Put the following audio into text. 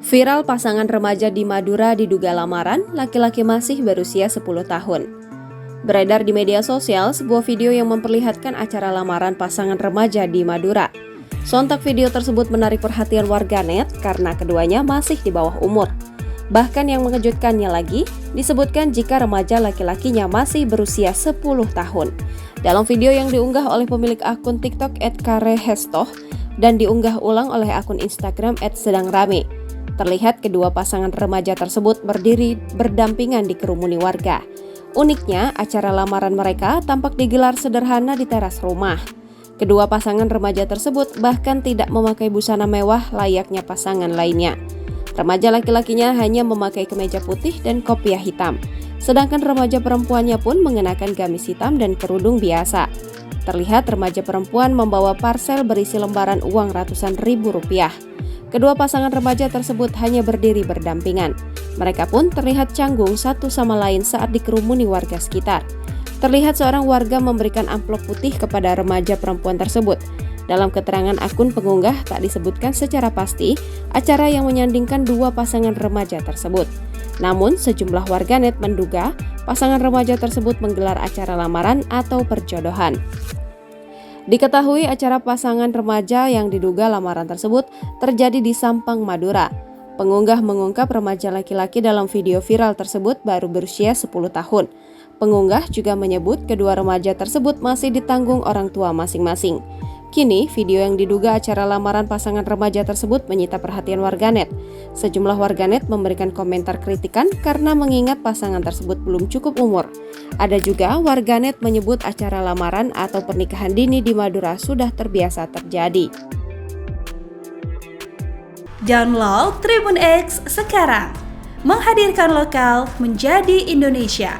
Viral pasangan remaja di Madura diduga lamaran, laki-laki masih berusia 10 tahun. Beredar di media sosial sebuah video yang memperlihatkan acara lamaran pasangan remaja di Madura. Sontak video tersebut menarik perhatian warganet karena keduanya masih di bawah umur. Bahkan yang mengejutkannya lagi, disebutkan jika remaja laki-lakinya masih berusia 10 tahun. Dalam video yang diunggah oleh pemilik akun TikTok @karehestoh dan diunggah ulang oleh akun Instagram @sedangrame, terlihat kedua pasangan remaja tersebut berdiri berdampingan di kerumuni warga. Uniknya, acara lamaran mereka tampak digelar sederhana di teras rumah. Kedua pasangan remaja tersebut bahkan tidak memakai busana mewah layaknya pasangan lainnya. Remaja laki-lakinya hanya memakai kemeja putih dan kopiah hitam, sedangkan remaja perempuannya pun mengenakan gamis hitam dan kerudung biasa. Terlihat remaja perempuan membawa parsel berisi lembaran uang ratusan ribu rupiah. Kedua pasangan remaja tersebut hanya berdiri berdampingan. Mereka pun terlihat canggung satu sama lain saat dikerumuni warga sekitar. Terlihat seorang warga memberikan amplop putih kepada remaja perempuan tersebut. Dalam keterangan akun pengunggah tak disebutkan secara pasti acara yang menyandingkan dua pasangan remaja tersebut. Namun sejumlah warganet menduga pasangan remaja tersebut menggelar acara lamaran atau perjodohan. Diketahui acara pasangan remaja yang diduga lamaran tersebut terjadi di Sampang, Madura. Pengunggah mengungkap remaja laki-laki dalam video viral tersebut baru berusia 10 tahun. Pengunggah juga menyebut kedua remaja tersebut masih ditanggung orang tua masing-masing. Kini, video yang diduga acara lamaran pasangan remaja tersebut menyita perhatian warganet. Sejumlah warganet memberikan komentar kritikan karena mengingat pasangan tersebut belum cukup umur. Ada juga warganet menyebut acara lamaran atau pernikahan dini di Madura sudah terbiasa terjadi. Download Tribun X sekarang, menghadirkan lokal menjadi Indonesia.